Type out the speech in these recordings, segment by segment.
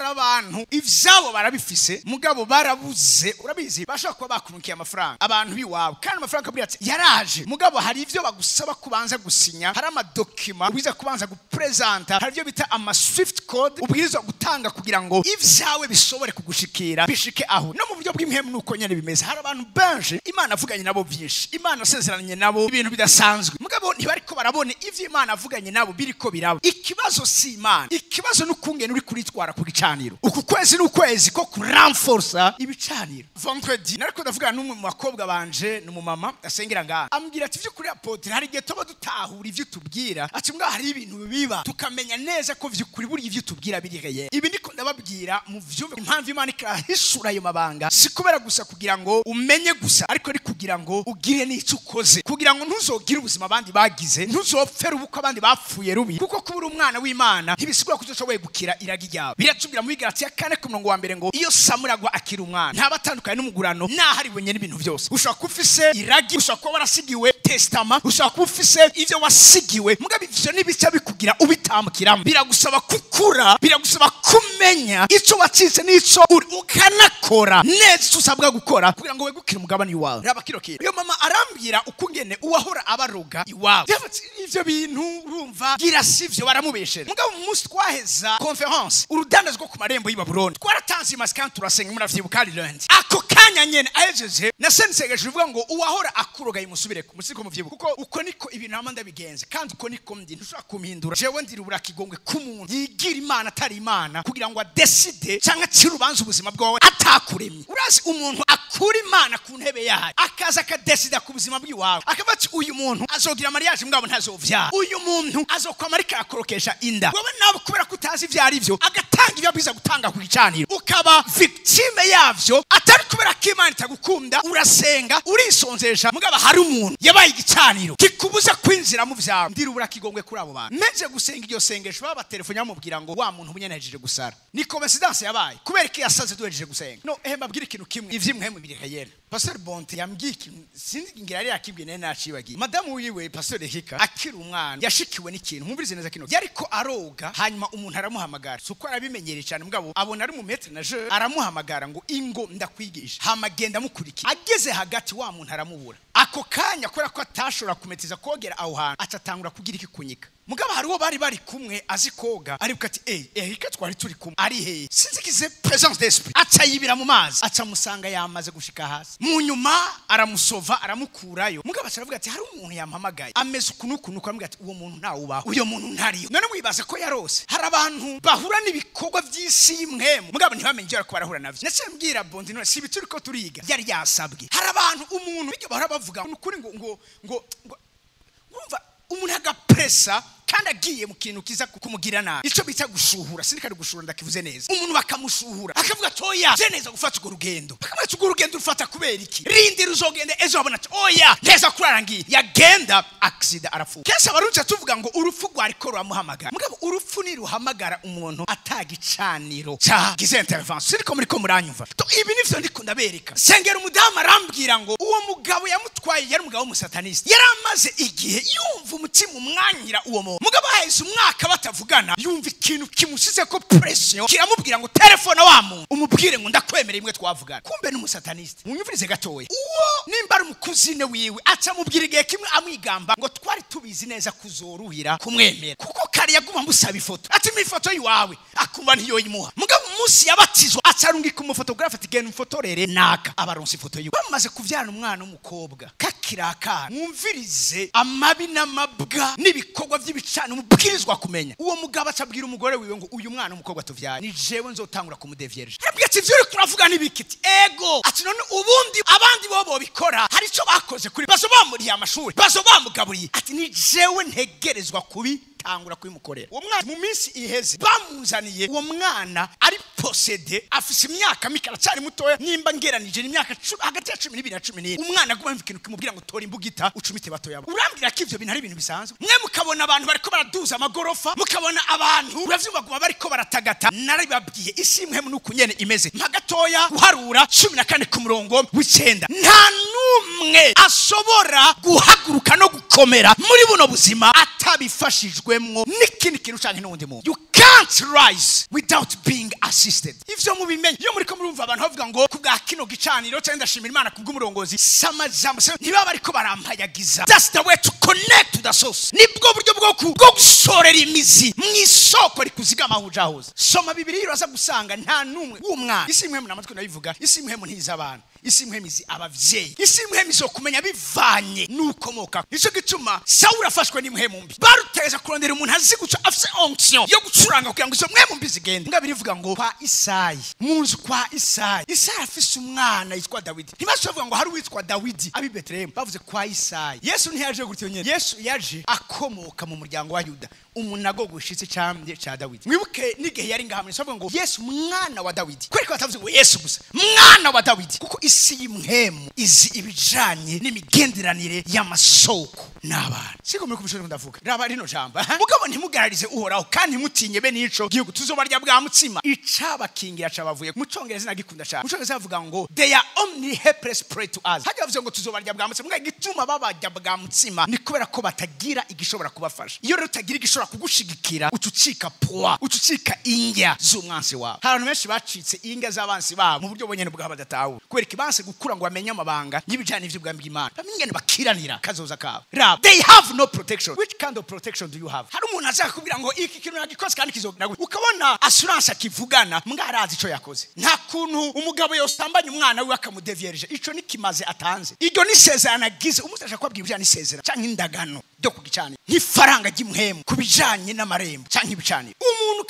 harabantu ivyabo barabifise mugabo barabuze urabizi bashaka kuba bakunukiye amafaranga abantu biwabo kandi amafaranga kabiri ati yaraje mugabo hari ivyo bagusaba kubanza gusinya hari amadokima ubiza kubanza gupresenta hari ivyo bita ama swift code ubwirizwa gutanga kugira ngo ivyawe bishobore kugushikira bishike aho no mu buryo bw'impemu nuko nyene bimeze hari abantu benshi Imana avuganye nabo vyinshi Imana asezeranye nabo ibintu bidasanzwe mugabo ntibariko barabone ivyo Imana avuganye nabo biriko biraba ikibazo si Imana ikibazo n'ukungene uri kuritwara ku gicaniro uku kwezi n'ukwezi ko kuramforsa ibicaniro vendredi nariko ndavugana n'umwe mu bakobwa banje n'umumama asengera ngaha ambwira ati vy'ukuri apotre hari igihe tuba dutahura ivyo tubwira ati mbwa hari ibintu biba tukamenya neza ko vy'ukuri buri ivyo tubwira biriheye ibi ndiko ndababwira mu vyumve impamvu Imana ikahishura ayo mabanga si kubera gusa kugira ngo umenye gusa ariko ari kugira ngo ugire n'ico ukoze kugira ngo ntuzogire ubuzima abandi bagize ntuzopfera ubuko abandi bapfuye rubi kuko kubura umwana w'Imana ntibisigura kuzoshoboye gukira iragi ryawe biratubwira muri Galatiya 4:1 ngo iyo Samuragwa akira umwana ntabatandukanye n'umugurano nahari wenye n'ibintu byose ushaka kufise iragi ushaka kuba warasigiwe testament ushaka kufise ivyo wasigiwe mugabe ivyo nibica bikugira ubitamukiramo biragusaba kukura biragusaba kumenya ico wacize n'ico ukanakora neza usabwa gukora kugira ngo wegukire umugabane wawe raba kirokira iyo mama arambwira ukungene uwahora abaroga iwawe ivyo bintu urumva gira sivyo baramubeshere mugabo mu munsi twaheza conference urudandazwa rwo ku marembo y'Ibabuloni twaratanze imaskantu turasenga muri avyibuka Ireland ako kanya nyene ayejeje nasensegeje uvuga ngo uwahora akuroga imusubireko musiko muvyibuka kuko uko niko ibintu amanda bigenze kandi uko niko ndi ntushaka kumhindura jewe ndiri uburakigongwe k'umuntu yigira Imana atari Imana kugira ngo adeside canke cirubanza ubuzima bwawe atakuremye urazi umuntu akura Imana ku ntebe yayo akaza akadesida ku buzima bw'iwawe akabati uyu muntu azogira mariage mbwabo ntazovyara uyu muntu azokwamarika akorokesha inda wowe nabo kubera kutazi ivyo ari vyo agatanga ibyo biza gutanga ku gicaniro ukaba victime yavyo atari kubera ko Imana itagukunda urasenga urisonzesha mugaba hari umuntu yabaye igicaniro kikubuza kwinjira mu vyawe ndiri uburakigongwe kuri abo bantu meje gusenga iryo sengesho baba telefone yamubwira ngo wa muntu bunyenejeje gusara ni coincidence yabaye kubera ko yasaze duhejeje gusenga no mbabwira ikintu kimwe ivyimwe mu bireka yera Pastor Bonte yambwiki sinzi ngira ari akibwe nene nacibagiye madamu wiwe Pastor Hika akiri umwana yashikiwe n'ikintu mwumvirize neza kino yariko aroga hanyuma umuntu aramuhamagara suko arabimenyereye cyane mugabo abona ari mu metre na je aramuhamagara ngo ingo ndakwigisha hamagenda mukuriki ageze hagati wa muntu aramubura ako kanya kora ko atashobora kumetiza kogera aho hantu acatangura kugira iki kunyika mugabo hari uwo bari kumwe azi koga ariko ati Hika twari turi kumwe ari he sinzikize presence d'esprit acayibira mu mazi acamusanga yamaze gushika hasi mu nyuma aramusova aramukurayo mugabo aravuga ati hari umuntu yampamagaye ameze ukunukunuka aramubwira ati uwo muntu ntawe ubaho uyo muntu ntariyo none mwibaze ko yarose hari abantu bahura n'ibikorwa by'isi y'imwemu mugabo ntibamenye icyo bariko barahura navyo ndetse mbwira Bondi none si bituri ko turiga yari yasabwe hari abantu umuntu bige bahora bavuga ukuri ngo urumva umuntu agapressa kandi agiye mu kintu kiza kumugira nabi ico bita gushuhura sindikari gushuhura ndakivuze neza umuntu bakamushuhura akavuga toya neza gufata ugo rugendo akamata ugo rugendo rufata kubera iki rindi ruzogende ejo abona oya neza kurarangiye yagenda accident arafuka kesa barunca tuvuga ngo urupfu rwariko ruramuhamagara mugabo urupfu ni ruhamagara umuntu atagicaniro cha gize intervention siriko muri ko muranyumva to ibi nivyo ndiko ndabereka sengera umudamu arambwira ngo uwo mugabo yamutwaye yari umugabo w'umusataniste yaramaze igihe yumva umutima umwanyira uwo mugabo hahise umwaka batavugana yumva ikintu kimushize ko pression kiramubwira ngo telefone wa muntu umubwire ngo ndakwemera imwe twavugana kumbe n'umusataniste munyumvirize gatoya uwo nimba ari umukuzine wiwe aca mubwira igihe kimwe amwigamba ngo twari tubizi neza kuzoruhira kumwemera kuko kari yaguma musaba ifoto ati ifoto yiwawe akumva ntiyoyimuha mugabo umunsi yabatizwa acarungika umufotografe ati genda umfotorere naka abaronse ifoto yiwe bamaze kuvyana umwana w'umukobwa kakiraka mwumvirize amabi n'amabwa n'ibikorwa by'ibicana umubwirizwa kumenya uwo mugabo acabwira umugore wiwe ngo uyu mwana w'umukobwa tuvyaye ni jewe nzotangura kumudevierge arabwira ati ivyo turavuga n'ibikiti ego ati none ubundi abandi bo bikora hari ico bakoze kuri bazo bamuriye amashuri bazo bamugaburiye ati ni jewe ntegerezwa kubi tangura kwimukorera uwo mwana mu minsi iheze bamuzaniye uwo mwana ari posede afise imyaka mikara cyari mutoya nimba ngeranije imyaka hagati ya 12 na 11 umwana aguma mvikintu kimubwira ngo tora imbugita ucumite batoya urambwira ko ivyo bintu ari ibintu bisanzwe mwe mukabona abantu bariko baraduza amagorofa mukabona abantu uravyumva bariko baratagata naribabwiye isimwe nukunyene imeze mpagatoya guharura 14 ku murongo w'icenda nta numwe ashobora guhaguruka no gukomera muri buno buzima atabifashijwe n'ikindi kintu canke n'undi muntu can't rise without being assisted. Ivyo mubimenye iyo muriko murumva abantu bavuga ngo kubwa kino gicaniro cyangwa ndashimira Imana kubw'umurongozi samajambo niba bariko barampayagiza. That's the way to connect to the source. Nibwo buryo bwo gusorera imizi mwisoko rikuzigama hujahoza. Soma Bibiliya uraza gusanga nta numwe w'umwana. Isi imwe namatwe nabivuga, isi imwe ntiza abantu. Isi imwe mizi abavyeyi. Isi imwe mizo kumenya bivanye nukomoka. Nico gituma Sawuli afashwe n'imhemu mbi. Baruteza kurondera umuntu azi guca afise onction yo gucuranga kugira ngo izo mwemu mbi zigende. Ngabiri ivuga ngo kwa Isayi, munzu kwa Isayi. Isayi afise umwana yitwa Dawidi. Ntibashovuga ngo hari witwa Dawidi abi Bethlehem. Bavuze kwa Isayi. Yesu ntiyaje gutyo nyene. Yesu yaje akomoka mu muryango wa Yuda. Umunago gushitse cyambye cha Dawidi. Mwibuke n'igihe yari ngahamwe sovuga ngo Yesu mwana wa Dawidi. Kwereka batavuze ngo Yesu gusa. Mwana wa Dawidi. Kuko isi y'imhemu izi ibijanye n'imigenderanire y'amasoko n'abantu. Siko muri kubishora ndavuga. Raba rino jamba. Mugabo ntimugararize uhoraho kandi mutinye be nico gihugu tuzobarya bwa mutsima. Icabakingira cabavuye mu Congereza nagikunda cyane. Mu Congereza bavuga ngo they are only helpless prey to us. Hajya bavuze ngo tuzobarya bwa mutsima. Mbwa gituma babajya bwa mutsima ni kubera ko batagira igishobora kubafasha. Iyo rero utagira igishobora kugushigikira utucika poa, utucika ingia z'umwansi wawe. Abantu benshi bacitse inga z'abansi babo mu buryo bonyene bwa badatawu. Kubera kibanse gukura ngo bamenye amabanga y'ibijanye n'ivyo bw'Imana. Bamenye bakiranira kazoza kabo. They have no protection. Which kind of protection do you have? Hari umuntu azaka kubwira ngo iki kintu nagikoze kandi kizogina gute. Ukabona assurance akivugana mwarazi ico yakoze. Nta kuntu umugabo yosambanya umwana we akamudevierge. Ico nikimaze atanze. Iryo ni sezerano agize. Umutasha kwabwira ibijanye n'isezerano canke indagano byo kugicana. N'ifaranga ry'imhemu kubijanye n'amarembo canke ibicane. Umuntu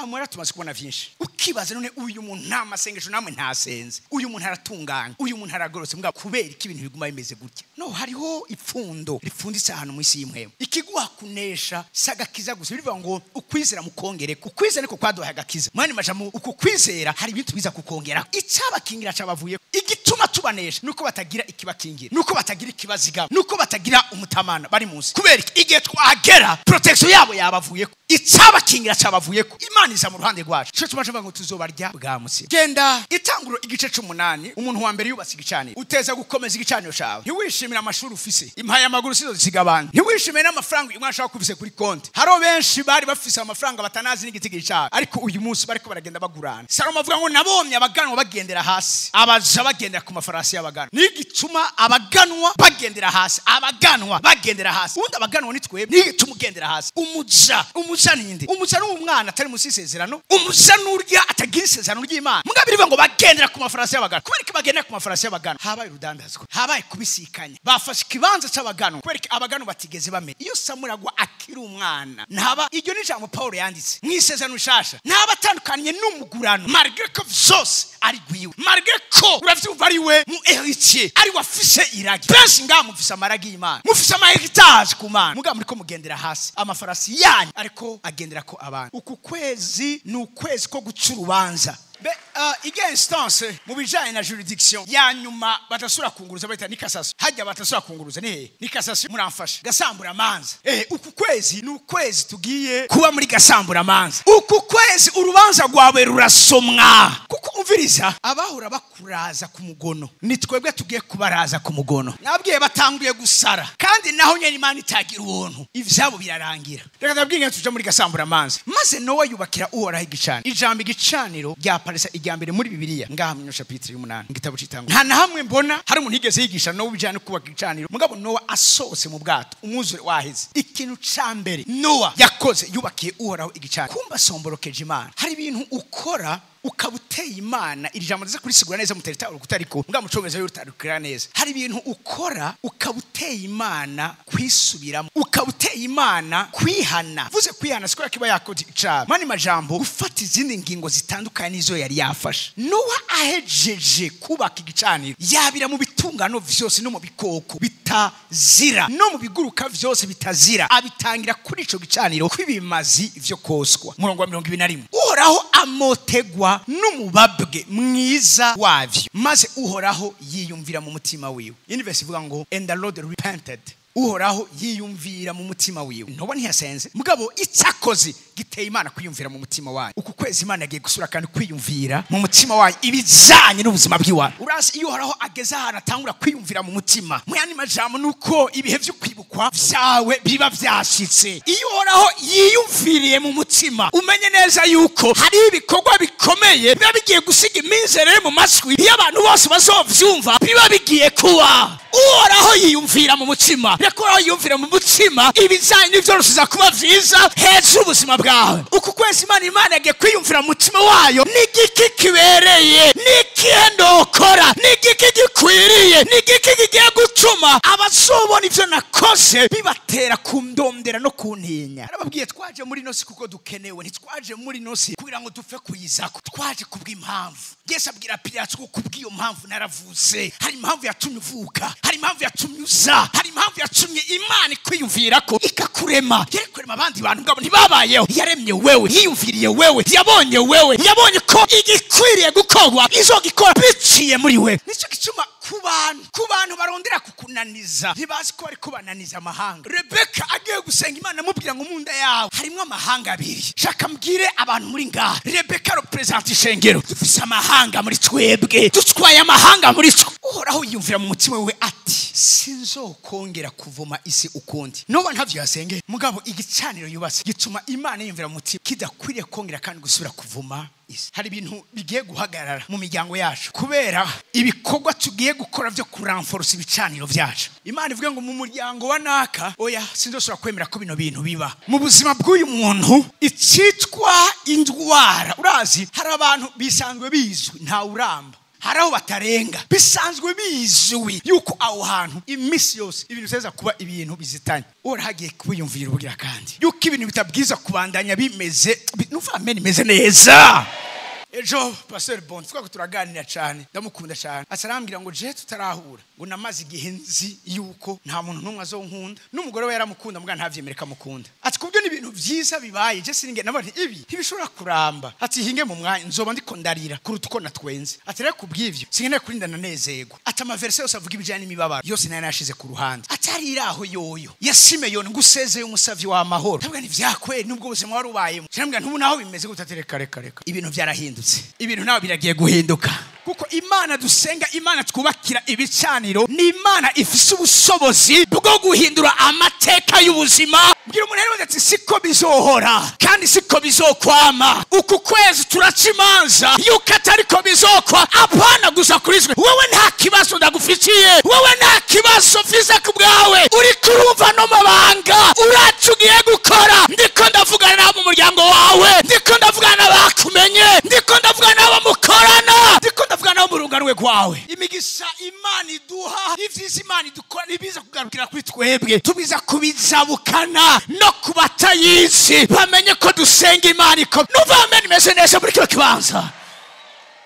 mwara tumaze kubona vyinshi. Ukibaza none uyu muntu nta masengesho namwe ntasenze. Uyu muntu aratunganya. Uyu muntu aragorotse mbwa kubera iki ibintu biguma bimeze gutya. No hariho ipfundo ripfunditse ahantu mu isi y'imhemu. Ikiguha kunesha sagakiza gusa bivuga ngo ukwizera mukongere. Ukwizera niko kwaduha agakiza. Mwani majamu uko kwizera hari ibintu biza kukongera. Icabakingira cabavuye. Igituma tubanesha nuko batagira ikibakingira. Nuko batagira ikibazigama. Nuko batagira umutamana bari munsi. Kubera igihe twagera protection yabo yabavuye. Icabakingira cabavuye ko Imana iza mu ruhande rwacu. Cyo tumaje ngo tuzobarya bwa musi. Genda itanguro igice 8 umuntu wa mbere yubatse igicaniro. Uteza gukomeza igicaniro cyawe. Ntiwishimira amashuri ufise. Impaya amaguru sizo zisiga abantu. Ntiwishimire n'amafaranga umwana ashaka kubise kuri konti. Haro benshi bari bafise amafaranga batanazi n'igitigiri cyawe. Ariko uyu munsi bariko baragenda bagurana. Salomo avuga ngo nabomye abaganwa bagendera hasi. Abaja bagendera ku mafarasi y'abaganwa. Nigituma abaganwa bagendera hasi. Abaganwa bagendera hasi. Undi abaganwa nitwebwe nigituma ugendera hasi. Umuja ninde? Umuja n'umwana atari musi isezerano. Umuja n'urya atagira isezerano ry'Imana. Mugabiri ngo bagendera ku mafarasi y'abaganwa. Kubera ko bagendera ku mafarasi y'abaganwa habaye urudandazwa. Habaye kubisikanya. Bafashe kibanza c'abaganwa. Kubera ko abaganwa batigeze bamenye. Iyo Samuragwa akiri umwana. Ntaba iryo ni jambo Paulo yanditse. Mwisezerano shasha. Ntaba atandukanye n'umugurano. Malgré que vyose ari gwiwe. Malgré ko uravyumva ari we mu héritier. Ari wafise iragi. Benshi ngamufise amaragi y'Imana. Mufise amaheritage ku Mana. Muga muriko mugendera hasi. Amafarasi yanyu ariko agendera ko abantu. Uku kwezi ni ukwezi ko guca urubanza. Iga instance mu bijanye na juridiction ya nyuma batasura kunguruza bayita ni kasaso. Hajya batasura kunguruza ni kasaso muramfasha. Gasambura manza. Uku kwezi ni ukwezi tugiye kuba muri gasambura manza. Uku kwezi urubanza rwawe rurasomwa. Kuko umviriza abahura bakuraza ku mugono. Nitwebwe tugiye kubaraza ku mugono. Nabwiye batanguye gusara. Kandi naho nyene Imana itagira ubuntu. Ivyabo birarangira. Reka ndabwinge tuje muri gasambura manza. Maze Nowa yubakira uhoraho igicaniro. Ijambo igicaniro rya Parisa igambere muri Bibiliya ngaha mu chapitre 8 ngitabo citango. Nta na hamwe mbona hari umuntu igeze yigisha no bijanye kubaka igicaniro. Mugabo Nowa asose mu bwato umwuzure waheze. Ikintu cambere Nowa yakoze yubakiye uhoraho igicaniro. Kumba somborokeje Imana. Hari ibintu ukora ukabuteye Imana iri jambo ndaza kurisigura neza mu terita urukutariko nga mucomeza y'urutarukira neza. Hari ibintu ukora ukabuteye Imana kwisubiramo, ukabuteye Imana kwihana. Vuze kwihana siko yakiba yakoze icaba mani majambo gufata izindi ngingo zitandukanye nizo yari yafashe. Nowa ahejeje kubaka igicaniro yabira mu bitungano vyose no mu bikoko bitazira no mu biguruka vyose bitazira, abitangira kuri ico gicaniro kwibimazi vyo koswa. Murongo wa 21 uhoraho amotegwa n'umubabwe mwiza wavyo, maze uhoraho yiyumvira mu mutima wiwe. Universe ivuga ngo and the Lord repented. Uhoraho yiyumvira mu mutima wiwe. Ntoba ntiyasenze mugabo icyakoze giteye Imana kwiyumvira mu mutima wayo. Uku kwezi Imana yagiye gusura kandi kwiyumvira mu mutima wayo ibijanye n'ubuzima bwiwa. Urasi iyo uhoraho ageze ahantu atangura kwiyumvira mu mutima, mu yandi majambo nuko ibihe vyo kwibukwa vyawe biba vyashitse. Iyo uhoraho yiyumviriye mu mutima umenye neza yuko hari ibikorwa bikomeye biba bigiye gusiga iminzerere mu matwi iyo abantu bose bazovyumva biba bigiye kuba. Uhoraho yiyumvira mu mutima, reka uhoraho yiyumvira mu mutima ibijanye n'ivyo rusiza kuba vyiza hejuru ubuzima bwawe. Uku kwezi Imana yagiye kwiyumvira mu mutima wayo n'igiki kibereye, n'ikihe ndokora, n'igiki gikwiriye, n'igiki kigiye gutuma abazobona ivyo nakoze bibatera kumndondera no kuntinya. Arababwiye twaje muri nosi kuko dukenewe, ntitwaje muri nosi kugira ngo dupfe kuyizako, twaje kubw'impamvu. Yesu abwira Pilato ko kubw'iyo mpamvu naravuze. Hari impamvu yatumye uvuka, hari impamvu yatumye uza, hari impamvu yatumye Imana kwiyumvirako ikakurema. Yari kurema abandi bantu ngabo ntibabayeho, yaremye wewe, yiyumviriye wewe, yabonye wewe, yabonye ko igikwiriye gukorwa izogikora biciye muri we. Nico gituma ku bantu barondera kukunaniza ntibazi ko bari kubananiza amahanga. Rebeka agiye gusenga Imana amubwira ngo munda yawe harimwo amahanga abiri. Shaka mbwire abantu muri ngaha, Rebeka representa ishengero. Dufise amahanga muri twebwe, dutwaye amahanga muri twe. Uhoraho yiyumvira mu mutima we ati sinzokongera kuvuma isi ukundi. Noba ntavyo yasenge mugabo igicaniro yubatse gituma Imana yiyumvira mu mutima kidakwiriye kongera kandi gusubira kuvuma. Hari ibintu bigiye guhagarara mu miryango yacu kubera ibikorwa tugiye gukora byo kuranforce ibicaniro byacu. Imana ivuga ngo mu muryango wa naka oya sinzosubira kwemera ko bino bintu biba mu buzima bw'uyu muntu. Icitwa indwara, urazi hari abantu bisanzwe bizwi nta uramba, haraho batarenga, bisanzwe bizwi yuko aho hantu imisi yose ibintu seza kuba ibintu bizitanye. Urahagiye kubiyumvira ubugira kandi yuko ibintu bitabwiza kubandanya bimeze nuvame nimeze neza. Ejo Pastor Bon twako turaganira cyane, ndamukunda cyane. Asarambira ngo je tutarahura ngo namaze igihe nzi yuko nta muntu numwe azonkunda, n'umugore we yaramukunda mbwa ntavyemereka mukunda. Ati kubyo n'ibintu byiza bibaye je singe nabati ibi ntibishobora kuramba. Ati hinge mu mwanya nzoba ndiko ndarira kuruta uko natwenze. Ati reka kubwivyo singe kurinda nanezego. Ati amaverse yose avuga ibijanye n'imibabaro yose nari nashize ku ruhande. Atari iraho yoyo ya Simeyoni ngusezeye umusavyi wa mahoro. Tabwa ntivyakwe nubwo ubuzima wari ubayemo. Cyambwa ntubu naho bimeze gutatereka reka ibintu byarahinduka. Ibintu nawe biragiye guhinduka kuko Imana dusenga, Imana twubakira ibicaniro ni Imana ifise ubushobozi bwo guhindura amateka y'ubuzima. Mbwira umuntu rero ati siko bizohora kandi siko bizokwama. Uku kwezi turacimanza yuko atariko bizokwa. Apana gusa kurizwe wewe nta kibazo ndagufitiye, wewe nta kibazo mfise ku bwawe, uri kurumva no mabanga uracugiye gukora. Ndiko ndavugana nabo mu muryango wawe, ndiko ndavugana n'abakumenye, ndiko ndavugana n'abamukorana, ndiko ndavugana nabo mu runganwe kwawe. Imigisha Imana iduha, ivyiza Imana idukora nibiza kugarukira kuri twebwe, tubiza kubizabukana no kubatayizi bamenye ko dusenga Imana iko nuvame nimeze neza muri kino kibanza.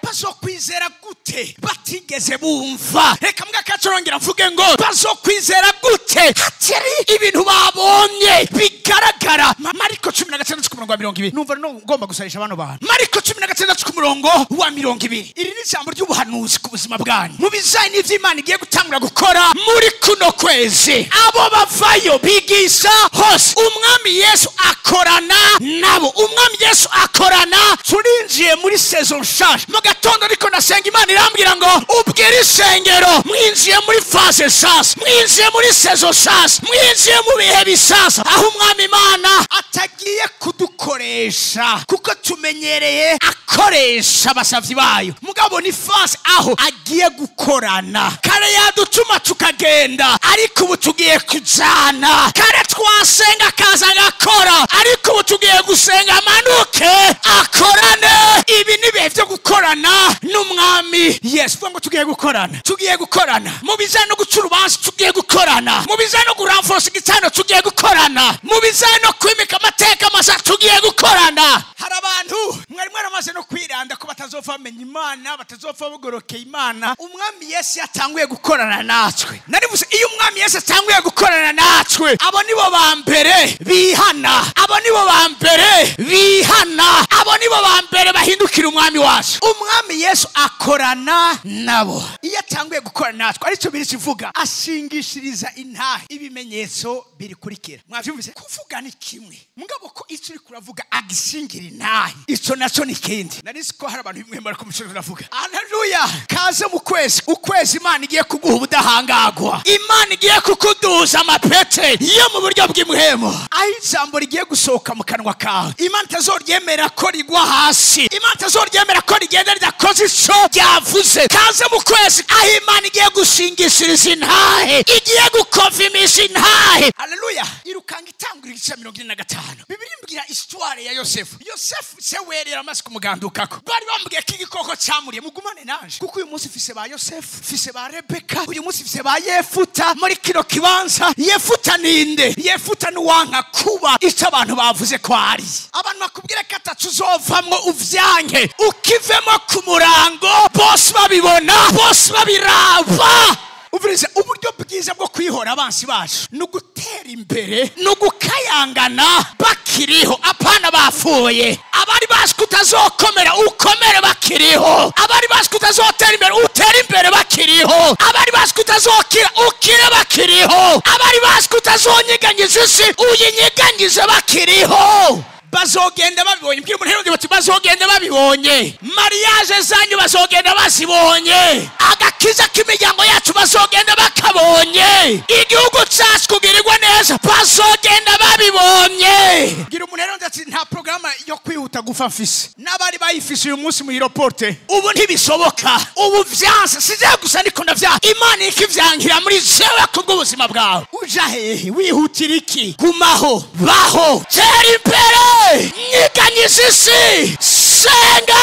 Bazokwizera gute batigeze bumva? Reka mbwa kacorongera mvuge ngo bazokwizera gute hatari ibintu babonye bigaragara. Mariko 16:20 numva no ngomba gusarisha abantu bantu. Mariko 16:20 iri ni ijambo ry'ubuhanuzi ku buzima bwanyu mu bizanye n'ivy'Imana igiye gutangura gukora muri kuno kwezi. Abo bavayo bigisha hose umwami Yesu akorana nabo, umwami Yesu akorana. Turinjiye muri saison nshasha. Tondo niko nasenga Imana irambwira ngo ubwire ishengero mwinjiye muri phase sasa, mwinjiye muri saison sasa, mwinjiye mu bihe bisasa aho umwami Imana atagiye kudukoresha kuko tumenyereye akoresha abasavyi bayo. Mugabo ni phase aho agiye gukorana. Kare yadutuma tukagenda ariko ubu tugiye kujana. Kare twasenga kaza gakora ariko ubu tugiye gusenga manuke akorane. Ibi ni bihe byo gukorana n'umwami Yesu. Ngo tugiye gukorana mu bizanye no gucura ubansi, tugiye gukorana mu bizanye no kuranforce igitano, tugiye gukorana mu bizanye no kwimika amateka masa, tugiye gukorana. Hari abantu mwari mwaramaze no kwiranda ko batazopfa bamenya Imana, batazopfa bagorokeye Imana. Umwami Yesu yatanguye gukorana natwe. Narivuze iyo umwami Yesu yatanguye gukorana natwe, abo nibo ba mbere bihana, abo nibo ba mbere bihana, abo nibo ba mbere bahindukira umwami wacu. Umwami Yesu akorana nabo. Iyo atanguye gukorana natwe aricyo biri kivuga ashingishiriza intahe ibimenyetso biri kurikira. Mwavyumvise kuvuga ni kimwe mugabo ko icyo uri kuravuga agishingira intahe, ico naco ni kindi. Narisi ko hari abantu abantu bimwe bari kumushoro navuga haleluya kaze mu kwezi ukwezi Imana igiye kuguha ubudahangagwa Imana igiye kukuduza amapete yo mu buryo bw'imhemo aho ijambo rigiye gusohoka mu kanwa kawe Imana tazoryemera ko rigwa hasi Imana tazoryemera ko rigenda ridakoze ico ryavuze kaze mu kwezi aho Imana igiye gushingishiriza intahe igiye gukonfimisha intahe haleluya irukanga itangurira igice 45 Bibiri mbwira histoire ya Yosefu se werera amaze kumugandukako bari bambwiye ko igikoko cyamuriye mugumane nanje kuko uyu munsi fise ba Yosefu fise ba Rebeka uyu munsi fise ba Yefuta muri kino kibanza Yefuta ninde Yefuta nuwanka kuba icyo abantu bavuze ko ari abantu bakubwire ko atacuzovamwo uvyanke ukivemo ku murango bose babibona bose babiraba uvirize uburyo bwiza bwo kwihora abansi bacu nugutera imbere nugukayangana bakiriho apana bafuye abari bazi kutazokomera ukomere bakiriho abari bazi kutazotera imbere utera imbere bakiriho abari bazi kutazokira ukire bakiriho abari bazi kutazonyiganyiza isi uyinyiganyize bakiriho bazogenda babibonye mbwira umuntu herundi bati bazogenda babibonye mariage zanyu bazogenda bazibonye agakiza k'imiryango yacu bazogenda bakabonye igihugu cyacu kugirirwa neza bazogenda babibonye mbwira umuntu herundi ati nta programa yo kwihuta gufa mfise n'abari bayifise uyu munsi mu aeroporte ubu ntibisoboka ubu vyanse size gusa niko ndavya Imana ikivyankira muri jewe kubw'ubuzima bwawe uja hehe wihutira iki gumaho baho tera imbere nyiganyiza isi senga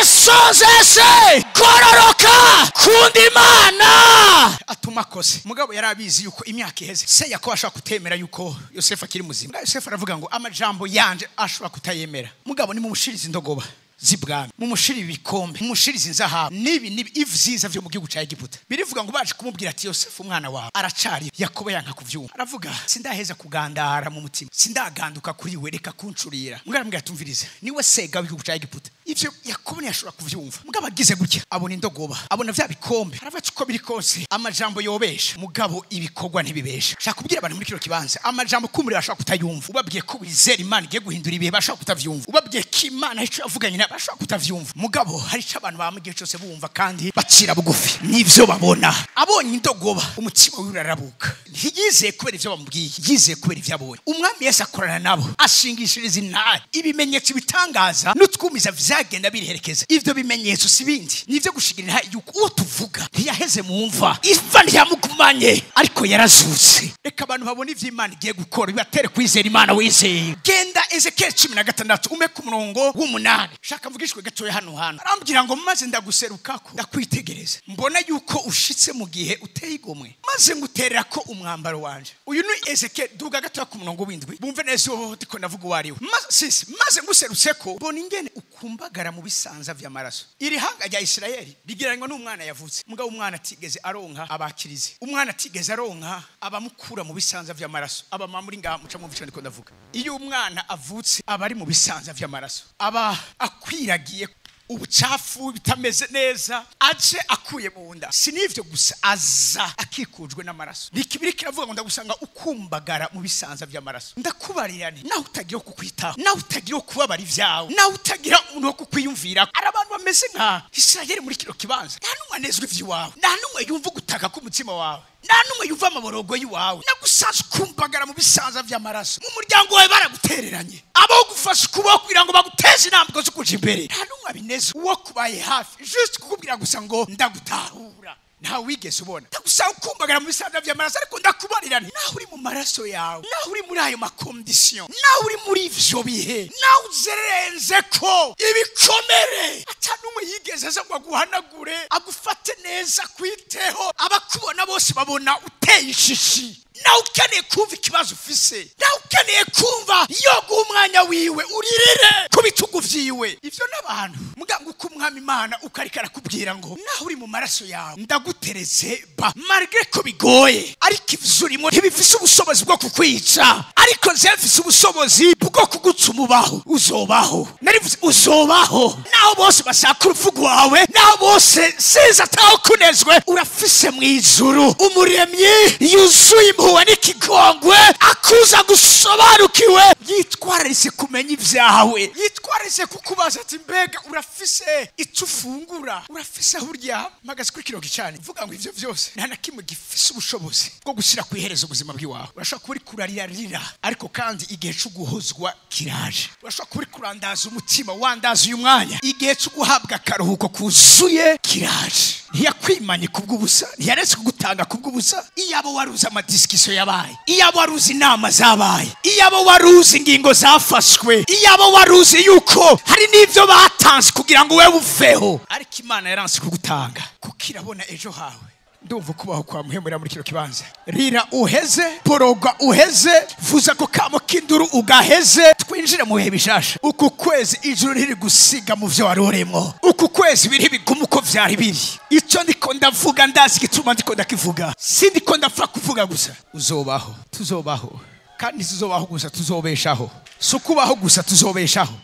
isozese kororoka kunda Imana atuma kose mugabo yarabizi yuko imyaka iheze se Yakobo ashaka kutemera yuko Yosefu akiri muzima Yosefu aravuga ngo amajambo yanje ashobora kutayemera mugabo ni mumushiriza indogoba zibwami mumushiri ibikombe mumushiriza inzahabu nibi ivyiza vyo mu gihugu ca Egiputa birivuga ngo baje kumubwira ati Yosefu umwana wawe aracari Yakobo yanka kuvyumva aravuga sindaheza kugandara mu mutima sindaganduka kuri we reka kuncurira mugara atumviriza niwe sega w'igihugu ca Egiputa ivyo Yakobo ntiyashobora kuvyumva mugabo agize gutya abona indogoba abona vya bikombe aravuga uko biri kose amajambo yobesha mugabo ibikorwa ntibibesha shaka kubwira abantu muri kiro kibanza amajambo kumuri bashaka kutayumva ubabwiye ko wizera Imana igiye guhindura ibihe bashaka kutavyumva ubabwiye ko Imana ico yavuganye bashaka kutavyumva mugabo hari cyo abantu bamugiye cyose bumva kandi bacira bugufi nivyo babona abonye indogoba umutima wirarabuka ntiyizeye kubera ivyo bamubwiye yizeye kubera ivyo abonye umwami Yesu akorana nabo ashingishiriza intahe ibimenyetso bitangaza n'utwumiza vyagenda bireherekeza ivyo bimenyetso sibindi nivyo gushigirira yuko uwo tuvuga ntiyaheze mu mva iva ntiyamugumanye ariko yarazutse reka abantu babona ivyo Imana igiye gukora bibatere kwizera Imana wizeye genda Ezekiel 16 ume ku murongo w'8 kamvugishwe gatoye hano arambwira ngo maze ndaguserukako ndakwitegereza mbona yuko ushitse mu gihe uteye igomwe maze nguterera ko umwambaro wanje uyu ni Ezekiel duga gatoya ku murongo w'indwi bumve neza diko navuga wariwe maze nguserutseko mbona ingene ukumbagara mu bisanza vy'amaraso iri hanga rya Isirayeli bigiranywa n'umwana yavutse mugabo umwana atigeze aronka abakirize umwana atigeze aronka abamukura mu bisanza vy'amaraso aba muri ngaha muca mu bice ndiko ndavuga iyo umwana avutse abari mu bisanza vy'amaraso aba kwiragiye ubucafu bitameze neza aje akuye mu nda sinivyo gusa aza akikujwe n'amaraso nikibiri kiravuga ngo ndagusanga ukumbagara mu bisanza vy'amaraso ndakubarirane naho utagira kukwitaho naho utagira kubabara ivyawe naho utagira umuntu wo kukwiyumvira arabantu bameze nka Isirayeli muri kiro kibanza nta numwe anezwe ivy'iwawe nta numwe yumva gutaka k'umutima wawe nta numwe yumva amaborogo y'iwawe nagusanze ukumbagara mu bisanza vy'amaraso mu muryango wawe baragutereranye abo gufasha ukuboko kugira ngo baguteze intambwe zo kuja imbere nta numwe abineze uwo kubaye hafi just kukubwira gusa ngo ndagutahura nta wigeze ubona ndagusaba ukumbagara mu bisanza vy'amaraso ariko ndakubarirane naho uri mu maraso yawe naho uri muri ayo makondisiyo naho uri muri ivyo bihe naho uzerenze ko ibikomere ata numwe yigeze aza ngo aguhanagure agufate neza kwiteho abakubona bose babona uteye ishishi nawe ukeneye kumva ikibazo ufise nawe ukeneye kumva yo guha umwanya wiwe uririre ku bitugu vyiwe ivyo n'abantu mugango uko umwami Imana ukarikara kubwira ngo naho uri mu maraso yawe ndaguteretse ba malgré ko bigoye ariko ivyo urimo ntibifise ubushobozi bwo kukwica ariko zefise ubushobozi bwo kugutumubaho uzobaho narivuze uzobaho naho bose bashaka uruvugo wawe naho bose siza ataho kunezwe urafise mu ijuru umuremyi yuzuye impuhwe n'ikigongwe, akuza gusobanukiwe, yitwararise kumenya ibyawe, yitwararise kukubaza ati mbega urafise icyo ufungura, urafise aho uryama. Mpagaze kuri kino gicane mvuga ngo ivyo vyose nta na kimwe gifise ubushobozi bwo gushyira ku iherezo ubuzima bw'iwawe. Urashobora kuba uri kurarira, ariko kandi igihe cyo guhozwa kiraje. Urashobora kuba uri kurandaza umutima, wandaza uyu mwanya, igihe cyo guhabwa akaruhuko kuzuye kiraje. Ntiyakwimanye kubw'ubusa, ntiyaretse kugutanga kubw'ubusa. Iyabo waruzi amadisikisiyo yabaye, iyabo waruzi inama zabaye, iyabo waruzi ingingo zafashwe, iyabo waruzi yuko hari n'ivyo batanze kugira ngo wewe uveho, ariko Imana yaranse kugutanga kuko irabona ejo hawe. Ndumva kubaho kwa muhemura muri kino kibanza. Rira uheze, poroga uheze, vuza ko kamo kinduru ugaheze, twinjire mu bihe bishasha. Uku kwezi ijuru riri gusiga mu vyo waroremwo, uku kwezi biri biguma uko vyari biri. Icyo ndiko ndavuga ndazi gituma ndiko ndakivuga, sindiko ndapfa kuvuga gusa. Uzobaho, tuzobaho, kandi tuzobaho gusa, tuzobeshaho. Sukubaho gusa, tuzobeshaho.